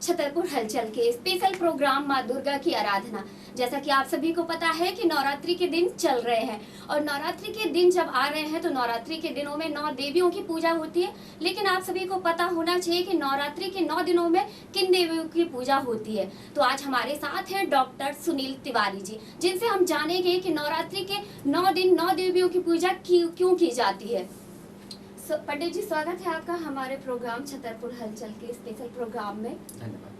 छतरपुर हलचल के special programme माँ दुर्गा की आराधना। जैसा कि आप सभी को पता है कि नवरात्रि के दिन चल रहे हैं और नवरात्रि के दिन जब आ रहे हैं तो नवरात्रि के दिनों में 9 देवियों की पूजा होती है। लेकिन आप सभी को पता होना चाहिए कि नवरात्रि के 9 दिनों में किन देवियों की पूजा होती है। तो आज हमारे साथ है डॉक्टर सुनील तिवारी जी, जिनसे हम जानेंगे कि नवरात्रि के 9 दिन 9 देवियों की पूजा क्यों की जाती है। पंडित जी, स्वागत है आपका हमारे प्रोग्राम छतरपुर हलचल के स्पेशल प्रोग्राम में। धन्यवाद।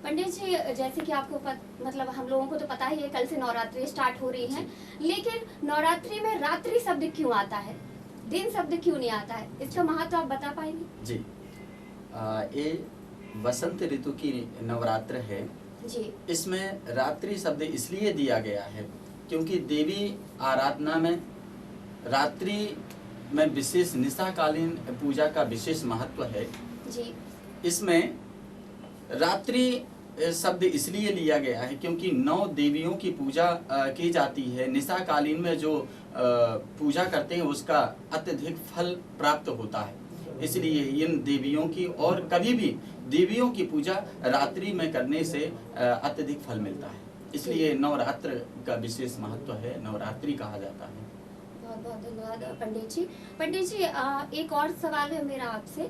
पंडित जी, जैसे कि आपको मतलब हम लोगों को तो पता ही है कल से नवरात्रि स्टार्ट हो रही है, लेकिन नवरात्रि में रात्रि शब्द क्यों आता है, दिन शब्द क्यों नहीं आता है, इसका महत्व आप बता पाएंगे? जी, ये वसंत ऋतु की नवरात्र है जी। इसमें रात्रि शब्द इसलिए दिया गया है क्योंकि देवी आराधना में रात्रि में विशेष निशाकालीन पूजा का विशेष महत्व है। जी। इसमें रात्रि शब्द इसलिए लिया गया है क्योंकि 9 देवियों की पूजा की जाती है। निशाकालीन में जो पूजा करते हैं उसका अत्यधिक फल प्राप्त होता है, इसलिए इन देवियों की और कभी भी देवियों की पूजा रात्रि में करने से अत्यधिक फल मिलता है, इसलिए नवरात्र का विशेष महत्व है, नवरात्रि कहा जाता है। बहुत बहुत धन्यवाद पंडित जी। पंडित जी, एक और सवाल है मेरा आपसे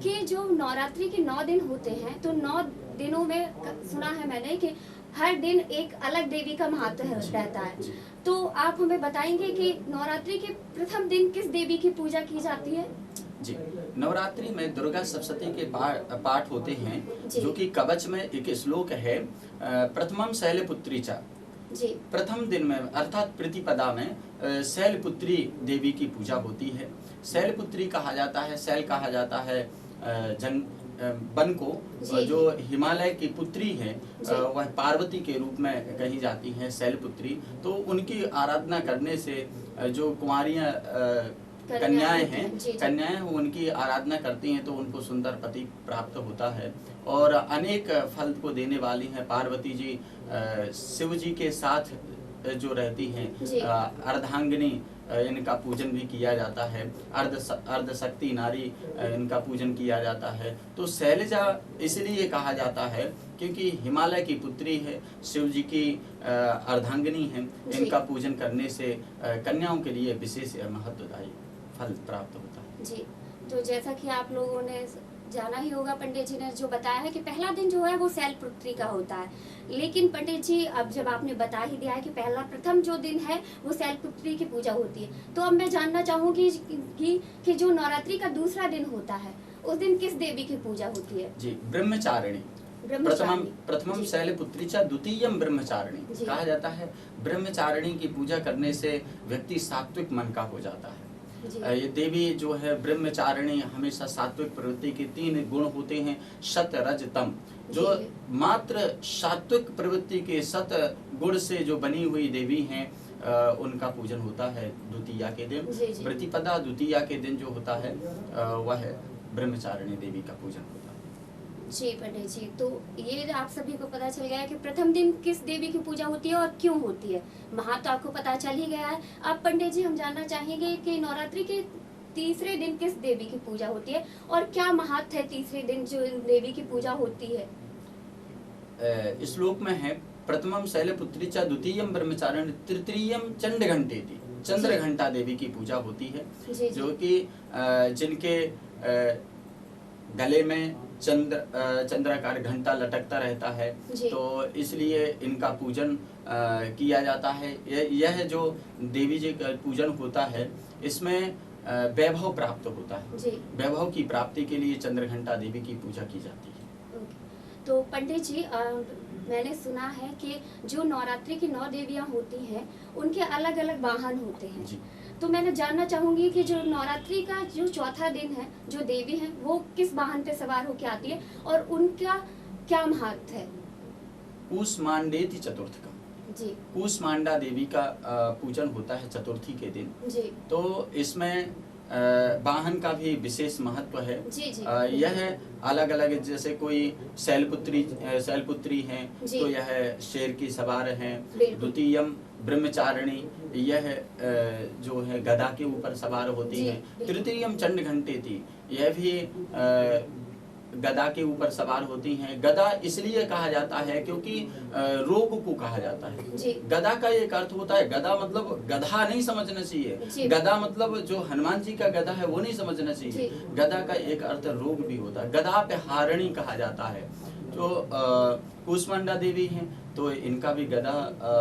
कि जो नवरात्रि के 9 दिन होते हैं तो 9 दिनों में सुना है मैंने कि हर दिन एक अलग देवी का महत्व रहता है, तो आप हमें बताएंगे कि नवरात्रि के प्रथम दिन किस देवी की पूजा की जाती है? जी, नवरात्रि में दुर्गा सप्तशती के पाठ होते हैं, जो कि कवच में एक श्लोक है, प्रथमम शैलपुत्री चा। जी। प्रथम दिन में अर्थात प्रतिपदा में शैलपुत्री देवी की पूजा होती है। शैलपुत्री कहा जाता है, शैल कहा जाता है वन को, जो हिमालय की पुत्री है वह पार्वती के रूप में कही जाती है शैलपुत्री। तो उनकी आराधना करने से जो कुंवारियां कन्याएं हैं उनकी आराधना करती हैं तो उनको सुंदर पति प्राप्त होता है। और अनेक फल को देने वाली हैं पार्वती जी, शिव जी के साथ जो रहती हैं अर्धांगिनी, इनका पूजन भी किया जाता है। अर्ध शक्ति नारी, इनका पूजन किया जाता है। तो शैलजा इसलिए कहा जाता है क्योंकि हिमालय की पुत्री है, शिव जी की अर्धांगिनी है, इनका पूजन करने से कन्याओं के लिए विशेष महत्वदायी फल प्राप्त होता है। जी, तो जैसा कि आप लोगों ने जाना ही होगा, पंडित जी ने जो बताया है कि पहला दिन जो है वो शैलपुत्री का होता है। लेकिन पंडित जी, अब जब आपने बता ही दिया है कि प्रथम जो दिन है वो शैलपुत्री की पूजा होती है, तो अब मैं जानना चाहूंगी कि जो नवरात्रि का दूसरा दिन होता है उस दिन किस देवी की पूजा होती है? जी, ब्रह्मचारिणी। प्रथमम शैलपुत्री चा द्वितीयम ब्रह्मचारिणी कहा जाता है। ब्रह्मचारिणी की पूजा करने से व्यक्ति सात्विक मन का हो जाता है। ये देवी जो है ब्रह्मचारिणी हमेशा सात्विक प्रवृत्ति के 3 गुण होते हैं, सत रज तम। जो मात्र सात्विक प्रवृत्ति के सत गुण से जो बनी हुई देवी हैं उनका पूजन होता है द्वितीया के दिन। प्रतिपदा द्वितीया के दिन जो होता है वह ब्रह्मचारिणी देवी का पूजन होता है। जी पंडित जी, तो ये आप सभी को पता चल गया है कि प्रथम दिन किस देवी की पूजा होती है और क्यों होती है, महत्व तो आपको पता चल ही गया है। अब पंडित जी, हम जानना चाहेंगे कि नवरात्रि के तीसरे दिन किस देवी की पूजा होती है और क्या महत्व है तीसरे दिन जो देवी की पूजा होती है? श्लोक में है, प्रथमम शैलपुत्री चा द्वितीयम ब्रह्मचारिणी तृतीयम चंद्रघंटेति। चंद्र घंटा देवी की पूजा होती है, जो कि जिनके गले में चंद्राकार घंटा लटकता रहता है, तो इसलिए इनका पूजन किया जाता है। यह जो देवी जी का पूजन होता है इसमें वैभव प्राप्त होता है। वैभव की प्राप्ति के लिए चंद्रघंटा देवी की पूजा की जाती है। तो पंडित जी, मैंने सुना है कि जो नवरात्रि की 9 देवियां होती हैं उनके अलग अलग वाहन होते हैं। तो मैंने जानना चाहूंगी कि जो नवरात्रि का जो चौथा दिन है, जो देवी है वो किस वाहन पे सवार होके आती है और उनका क्या महत्व है? कूष्मांडेति चतुर्थ का। जी। कूष्मांडा देवी का पूजन होता है चतुर्थी के दिन। जी। तो इसमें वाहन का भी विशेष महत्व है। यह अलग अलग, जैसे कोई शैलपुत्री हैं तो यह शेर की सवार हैं। द्वितीयम ब्रह्मचारिणी, यह जो है गदा के ऊपर सवार होती है। तृतीयम चंड घंटे थी, यह भी गदा के ऊपर सवार होती हैं। गदा इसलिए कहा जाता है क्योंकि रोग को कहा जाता है। जी। गदा का एक अर्थ होता है, गदा मतलब गधा नहीं समझना चाहिए, गदा मतलब जो हनुमान जी का गदा है वो नहीं समझना चाहिए। गदा का एक अर्थ रोग भी होता है, गदा पे हारणी कहा जाता है। जो कूष्मांडा देवी हैं तो इनका भी गदा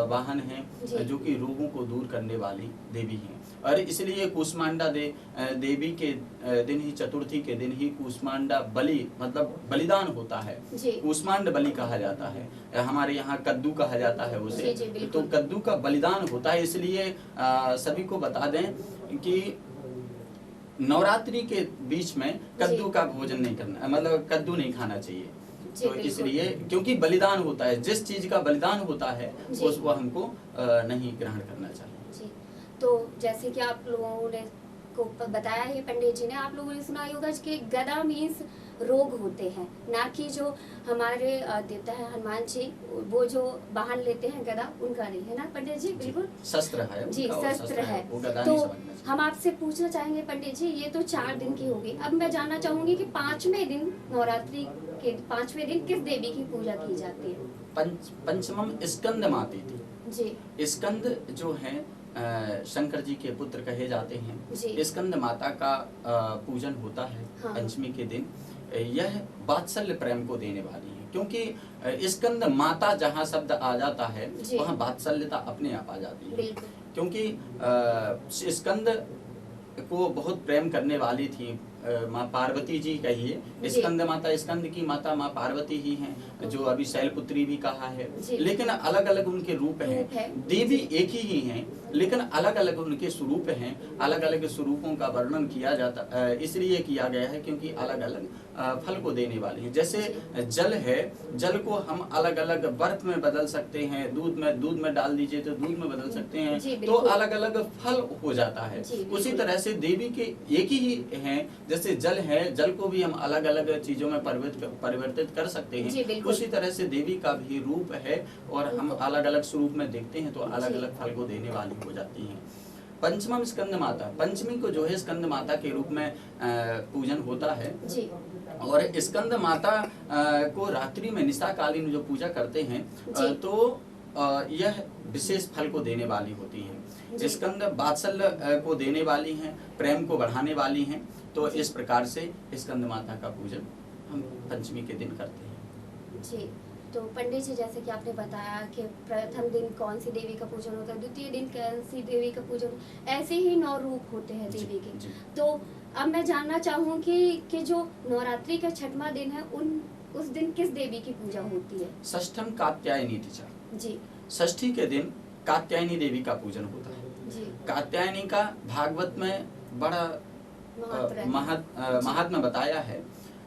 वाहन है, जो कि रोगों को दूर करने वाली देवी हैं। और इसलिए कूष्मांडा देवी के दिन ही, चतुर्थी के दिन ही कूष्मांडा बलि मतलब बलिदान होता है, कूष्मांड बलि कहा जाता है। हमारे यहाँ कद्दू कहा जाता है उसे। तो कद्दू का बलिदान होता है, इसलिए सभी को बता दें कि नवरात्रि के बीच में कद्दू का भोजन नहीं करना, मतलब कद्दू नहीं खाना चाहिए। तो इसलिए क्योंकि बलिदान होता है, जिस चीज का बलिदान होता है उसको हमको नहीं ग्रहण करना चाहिए। तो जैसे कि आप लोगों ने को बताया है पंडित जी ने, आप लोगों ने सुना होगा कि गदा मीन्स रोग होते हैं, ना कि जो हमारे देवता है हनुमान जी वो जो वाहन लेते हैं गदा, उनका नहीं है ना पंडित जी? बिल्कुल शस्त्र है जी, शस्त्र है। तो हम आपसे पूछना चाहेंगे पंडित जी, ये तो 4 दिन की होगी, अब मैं जानना चाहूंगी कि 5वें दिन, नवरात्रि के 5वें दिन किस देवी की पूजा की जाती है? पंचमम स्कंद माती थी जी। स्कंद जो है शंकर जी के पुत्र कहे जाते हैं। स्कंद माता का पूजन होता है पंचमी के दिन। यह वात्सल्य प्रेम को देने वाली है, क्योंकि स्कंद माता जहाँ शब्द आ जाता है वहाँ वात्सल्यता अपने आप आ जाती है। क्योंकि स्कंद को बहुत प्रेम करने वाली थी माँ पार्वती जी कहिए। स्कंद माता, स्कंद की माता माँ पार्वती ही हैं, जो अभी शैलपुत्री भी कहा है। लेकिन अलग अलग उनके रूप हैं, देवी एक ही हैं लेकिन अलग अलग उनके स्वरूप हैं। अलग अलग स्वरूपों का वर्णन किया जाता इसलिए किया गया है क्योंकि अलग अलग फल को देने वाली है। जैसे जल है, जल को हम अलग अलग बर्फ में बदल सकते हैं, दूध में डाल दीजिए तो दूध में बदल सकते हैं, तो अलग अलग फल हो जाता है। उसी तरह से देवी के एक ही हैं, जैसे जल है, जल को भी हम अलग अलग चीजों में परिवर्तित कर सकते हैं। उसी तरह से देवी का भी रूप है और हम अलग अलग स्वरूप में देखते हैं तो अलग अलग फल को देने वाली हो जाती है। पंचमम स्कंद माता, पंचमी को जो है स्कंद माता के रूप में पूजन होता है। और स्कंद माता को रात्रि में निशाकालीन जो पूजा करते हैं तो यह विशेष फल को देने वाली होती है। स्कंद वात्सल्य को देने वाली हैं, प्रेम को बढ़ाने वाली हैं। तो इस प्रकार से स्कंद माता का पूजन हम पंचमी के दिन करते हैं। जी। तो पंडित जी, जैसे कि आपने बताया कि प्रथम दिन कौन सी देवी का पूजन होता है, द्वितीय दिन कौन सी देवी का पूजन, ऐसे ही 9 रूप होते हैं देवी के। तो अब मैं जानना चाहूँगी कि जो नवरात्रि का 6वां दिन है, उस दिन किस देवी की पूजा होती है? षष्ठम कात्यायनी तिथि जी। षष्ठी के दिन कात्यायनी देवी का पूजन होता है जी। कात्यायनी का भागवत में बड़ा महात्मा बताया है।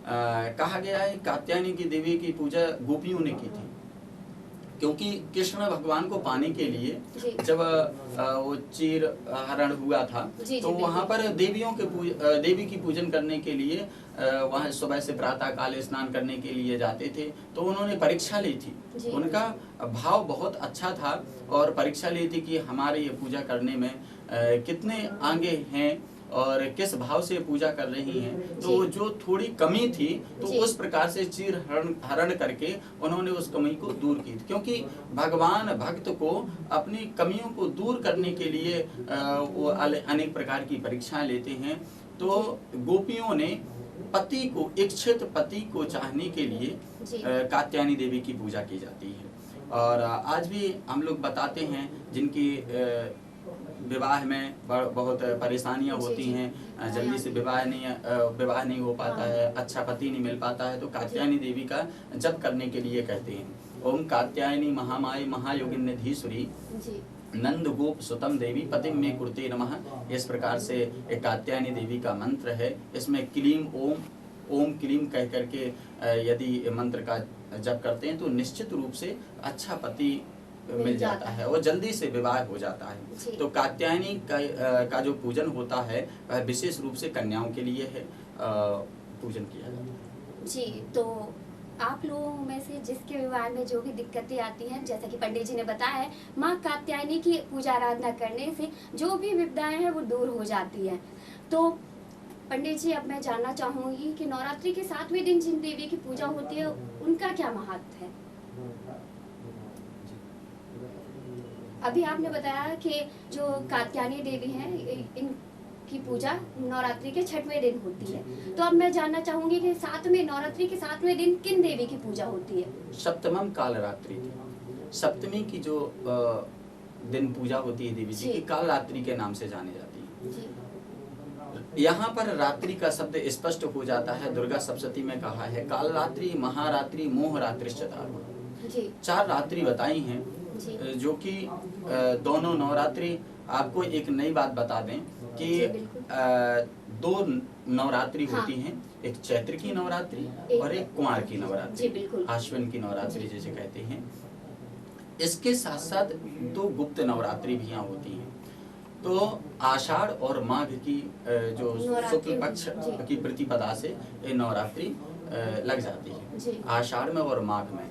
कहा गया है कात्यायनी की देवी की पूजा गोपियों ने की थी, क्योंकि कृष्ण भगवान को पाने के लिए जब वो चीर हरण हुआ था तो वहाँ पर देवी की पूजन करने के लिए वहाँ सुबह से प्रातः काल स्नान करने के लिए जाते थे। तो उन्होंने परीक्षा ली थी, उनका भाव बहुत अच्छा था और परीक्षा ली थी कि हमारे ये पूजा करने में कितने आगे हैं और किस भाव से पूजा कर रही हैं। तो जो थोड़ी कमी थी तो उस प्रकार से चीर हरण करके उन्होंने उस कमी को दूर की, क्योंकि भगवान भक्त को अपनी कमियों को दूर करने के लिए वो अनेक प्रकार की परीक्षाएं लेते हैं। तो गोपियों ने पति को, इच्छित पति को चाहने के लिए कात्यायनी देवी की पूजा की जाती है। और आज भी हम लोग बताते हैं जिनकी विवाह में बहुत परेशानियां होती हैं, जल्दी से विवाह नहीं हो पाता है, अच्छा पति नहीं मिल पाता है, तो कात्यायनी देवी का जप करने के लिए कहते हैं। ओम कात्यायनी महामाई महायोगिन्यधीश्वरी नंद गोप सुतम देवी पतिम में कुर्ते नमः। इस प्रकार से एक कात्यायनी देवी का मंत्र है। इसमें क्लीम ओम क्लीम कह करके यदि मंत्र का जप करते हैं तो निश्चित रूप से अच्छा पति मिल जाता है और जल्दी से विवाह हो जाता है। तो कात्यायनी का जो पूजन होता है वह विशेष रूप से कन्याओं के लिए है, पूजन किया जाता है। जी। तो आप लोगों में से जिसके विवाह में जो भी दिक्कतें आती हैं, जैसा कि पंडित जी ने बताया है, माँ कात्यायनी की पूजा आराधना करने से जो भी विपदाएं हैं वो दूर हो जाती हैं। तो पंडित जी, अब मैं जानना चाहूंगी कि नवरात्रि के 7वें दिन जिन देवी की पूजा होती है उनका क्या महत्व है। अभी आपने बताया कि जो कात्यायनी देवी हैं इनकी पूजा नवरात्रि के 6वें दिन होती है, तो अब मैं जानना चाहूंगी कि नवरात्रि के 7वें दिन किन देवी की पूजा होती है। सप्तमम कालरात्रि, सप्तमी की जो दिन पूजा होती है देवी जी की, कालरात्रि के नाम से जानी जाती है जी। यहाँ पर रात्रि का शब्द स्पष्ट हो जाता है। दुर्गा सप्तशती में कहा है कालरात्रि, महारात्रि, मोहरात्रिश्चतार्मा, 4 रात्रि बताई हैं, जो कि दोनों नवरात्रि। आपको एक नई बात बता दें कि 2 नवरात्रि होती हैं, एक चैत्र की नवरात्रि और एक कुंवार की नवरात्रि, आश्विन की नवरात्रि जिसे कहते हैं। इसके साथ साथ 2 गुप्त नवरात्रि भी यहाँ होती हैं। तो आषाढ़ और माघ की जो शुक्ल पक्ष की प्रतिपदा से ये नवरात्रि लग जाती है, आषाढ़ में और माघ में।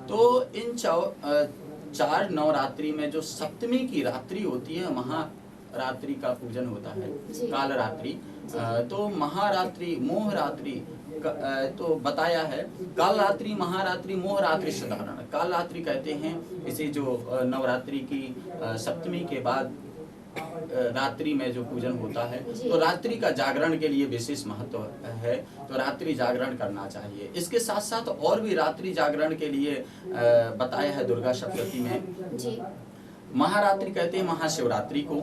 तो इन 4 नवरात्रि में जो सप्तमी की रात्रि होती है, महारात्रि का पूजन होता है, कालरात्रि। तो महारात्रि, मोहरात्रि तो बताया है। कालरात्रि, महारात्रि, मोहरात्रि साधारण। कालरात्रि कहते हैं इसे जो नवरात्रि की सप्तमी के बाद रात्रि में जो पूजन होता है, तो रात्रि का जागरण के लिए विशेष महत्व है, तो रात्रि जागरण करना चाहिए। इसके साथ साथ और भी रात्रि जागरण के लिए बताया है दुर्गा सप्तशती में। महारात्रि कहते हैं महाशिवरात्रि को,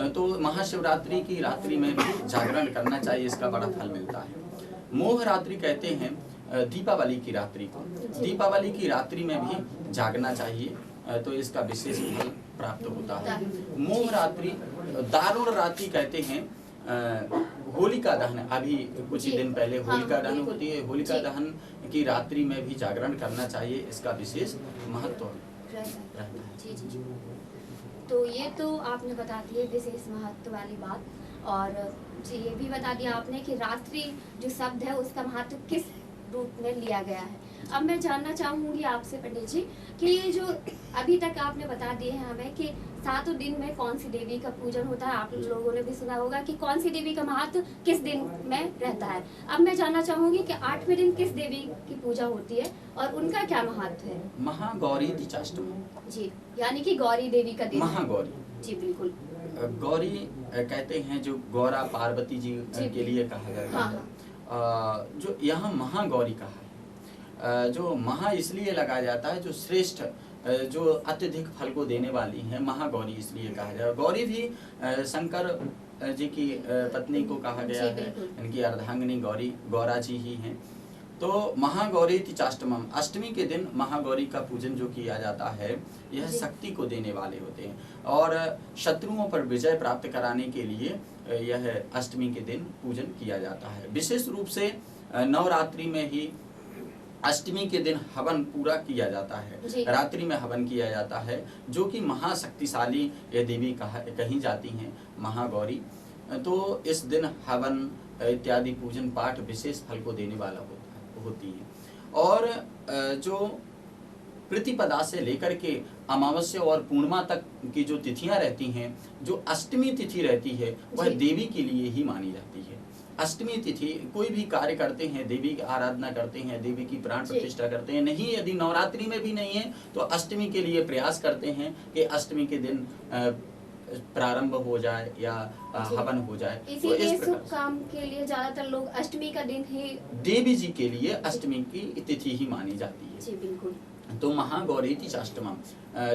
तो महाशिवरात्रि की रात्रि में भी जागरण करना चाहिए, इसका बड़ा फल मिलता है। मोहरात्रि कहते हैं दीपावली की रात्रि को, दीपावली की रात्रि में भी जागना चाहिए, तो इसका विशेष फल प्राप्त होता है। मोहरात्रि, दारुण रात्रि कहते हैं होलिका दहन, अभी कुछ ही दिन पहले होलिका दहन होती है, होलिका दहन की रात्रि में भी जागरण करना चाहिए, इसका विशेष महत्व रहता है। जी। तो ये तो आपने बता दिए विशेष महत्व वाली बात, और जी ये भी बता दिया आपने कि रात्रि जो शब्द है उसका महत्व किस रूप में लिया गया है। अब मैं जानना चाहूंगी आपसे पंडित जी कि ये जो अभी तक आपने बता दिए हैं हमें कि 7 दिन में कौन सी देवी का पूजन होता है, आप लोगों ने भी सुना होगा कि कौन सी देवी का महत्व किस दिन में रहता है। अब मैं जानना चाहूंगी कि 8वें दिन किस देवी की पूजा होती है और उनका क्या महत्व है। महागौरी तीचाष्टमी जी, यानी कि गौरी देवी का दिन। महागौरी, जी बिल्कुल। गौरी कहते हैं जो गौरा पार्वती जी के लिए कहा जाता है। जो यहाँ महागौरी कहा है, जो महा इसलिए लगाया जाता है जो श्रेष्ठ, जो अत्यधिक फल को देने वाली है, महागौरी इसलिए कहा जाता है। गौरी भी शंकर जी की पत्नी को कहा गया है, इनकी अर्धांगिनी गौरी गौरा जी ही हैं। तो महागौरी तीचाष्टमम, अष्टमी के दिन महागौरी का पूजन जो किया जाता है, यह शक्ति को देने वाले होते हैं और शत्रुओं पर विजय प्राप्त कराने के लिए यह अष्टमी के दिन पूजन किया जाता है। विशेष रूप से नवरात्रि में ही अष्टमी के दिन हवन पूरा किया जाता है, रात्रि में हवन किया जाता है, जो कि महाशक्तिशाली ये देवी कही जाती हैं महागौरी। तो इस दिन हवन इत्यादि पूजन पाठ विशेष फल को देने वाला होती है। और जो प्रतिपदा से लेकर के अमावस्या और पूर्णिमा तक की जो तिथियां रहती हैं, जो अष्टमी तिथि रहती है वह देवी के लिए ही मानी जाती है। अष्टमी तिथि कोई भी कार्य करते हैं, देवी की आराधना करते हैं, देवी की प्राण प्रतिष्ठा करते हैं, नहीं यदि नवरात्रि में भी नहीं है तो अष्टमी के लिए प्रयास करते हैं कि अष्टमी के दिन प्रारंभ हो जाए या हवन हो जाए। तो इस शुभ काम के लिए ज्यादातर लोग अष्टमी का दिन ही देवी जी के लिए अष्टमी की तिथि ही मानी जाती है। जी बिल्कुल। तो महागौरी तीचाष्टमम,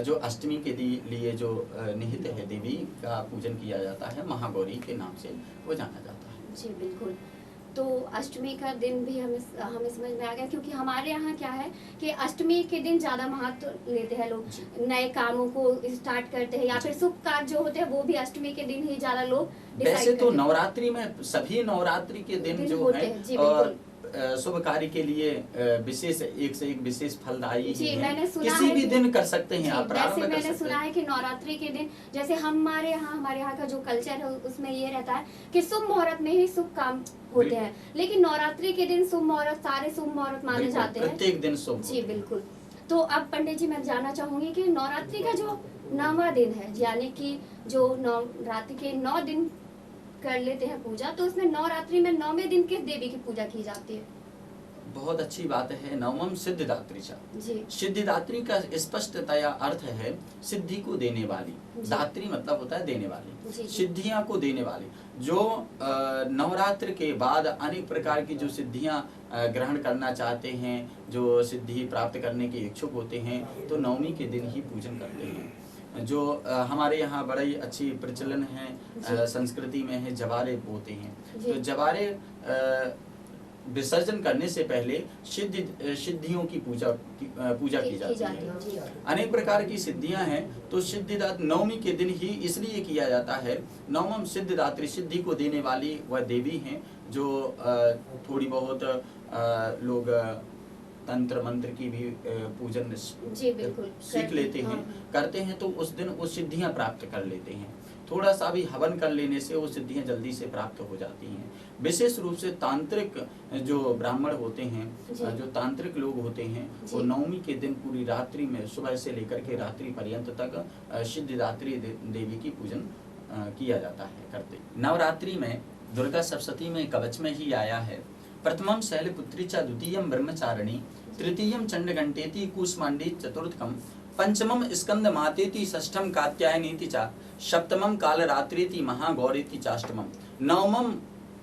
जो अष्टमी के लिए जो निहित है देवी का पूजन किया जाता है, महागौरी के नाम से वो जाना जाता है। जी बिल्कुल। तो अष्टमी का दिन भी हमें समझ में आ गया, क्योंकि हमारे यहाँ क्या है कि अष्टमी के दिन ज्यादा महत्व लेते हैं लोग, नए कामों को स्टार्ट करते हैं या फिर शुभ कार्य जो होते हैं वो भी अष्टमी के दिन ही ज्यादा लोग। वैसे तो नवरात्रि में सभी नवरात्रि के दिन जो है शुभ कार्य के लिए विशेष एक से एक विशेष फलदायी है, किसी भी दिन कर सकते हैं आप। वैसे मैंने सुना है कि नवरात्रि के दिन जैसे हमारे यहाँ का जो कल्चर है उसमें ये रहता है कि शुभ मुहूर्त में ही शुभ काम होते हैं, लेकिन नवरात्रि के दिन शुभ मुहूर्त सारे शुभ मुहूर्त माने जाते हैं, प्रत्येक दिन शुभ। जी बिल्कुल। तो अब पंडित जी मैं जानना चाहूंगी कि नवरात्रि का जो 9वां दिन है, यानी कि जो नवरात्रि के 9 दिन कर लेते हैं पूजा, तो उसमें नवरात्रि में 9वें दिन किस देवी की पूजा की जाती है? बहुत अच्छी बात है। नवम सिद्धिदात्री चा। जी सिद्धिदात्री का स्पष्टतया अर्थ है सिद्धि को देने वाली। जी। दात्री मतलब होता है देने वाली, जी, जी। सिद्धियां को देने वाली। जो नवरात्र के बाद अनेक प्रकार की जो सिद्धियां ग्रहण करना चाहते हैं, जो सिद्धि प्राप्त करने के इच्छुक होते हैं, तो नवमी के दिन ही पूजन करते हैं। जो हमारे यहाँ बड़ी अच्छी प्रचलन है, जी। संस्कृति में है, जवारे बोते हैं। जी। तो जवारे विसर्जन करने से पहले सिद्धियों की पूजा की जाती है। जी। अनेक प्रकार की सिद्धियां हैं, तो सिद्धिदात्री नवमी के दिन ही इसलिए किया जाता है। नवम सिद्धिदात्री, सिद्धि को देने वाली वह देवी हैं, जो थोड़ी बहुत लोग तंत्र मंत्र की भी पूजन जी बिल्कुल सीख लेते हैं, करते हैं, तो उस दिन वो सिद्धियां प्राप्त कर लेते हैं। थोड़ा सा भी हवन कर लेने से वो सिद्धियां जल्दी से प्राप्त हो जाती हैं। विशेष रूप से तांत्रिक जो ब्राह्मण होते हैं, जो तांत्रिक लोग होते हैं, वो नवमी के दिन पूरी रात्रि में, सुबह से लेकर के रात्रि पर्यंत तक सिद्धिदात्री देवी की पूजन किया जाता है, करते। नवरात्रि में दुर्गा सप्तशती में कवच में ही आया है, प्रथमम शैलपुत्री च, द्वितीयम ब्रह्मचारिणी, तृतीयम चंडघंटेति, कूष्मांडी चतुर्थकम, पंचमम स्कंद मातेति, षष्ठम कात्यायनीति च, सप्तमम कालरात्रिति, महागौरीति चाष्टमम, नवमम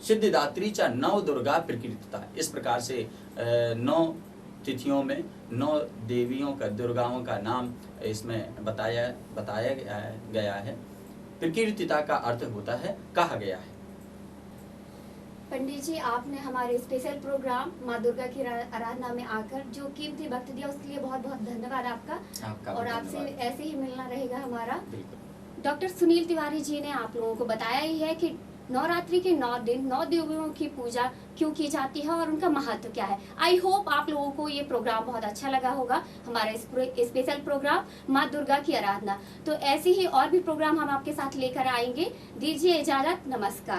सिद्धिदात्री च, नव दुर्गा प्रकृतिता। इस प्रकार से 9 तिथियों में 9 देवियों का, दुर्गाओं का नाम इसमें बताया गया है। प्रकृतिता का अर्थ होता है, कहा गया है। पंडित जी, आपने हमारे स्पेशल प्रोग्राम माँ दुर्गा की आराधना में आकर जो कीमती वक्त दिया, उसके लिए बहुत बहुत धन्यवाद आपका। और आपसे ऐसे ही मिलना रहेगा हमारा। डॉक्टर सुनील तिवारी जी ने आप लोगों को बताया ही है कि नवरात्रि के 9 दिन 9 देवियों की पूजा क्यों की जाती है और उनका महत्व क्या है। आई होप आप लोगों को ये प्रोग्राम बहुत अच्छा लगा होगा, हमारा स्पेशल प्रोग्राम माँ दुर्गा की आराधना। तो ऐसे ही और भी प्रोग्राम हम आपके साथ लेकर आएंगे। दीजिए इजाजत, नमस्कार।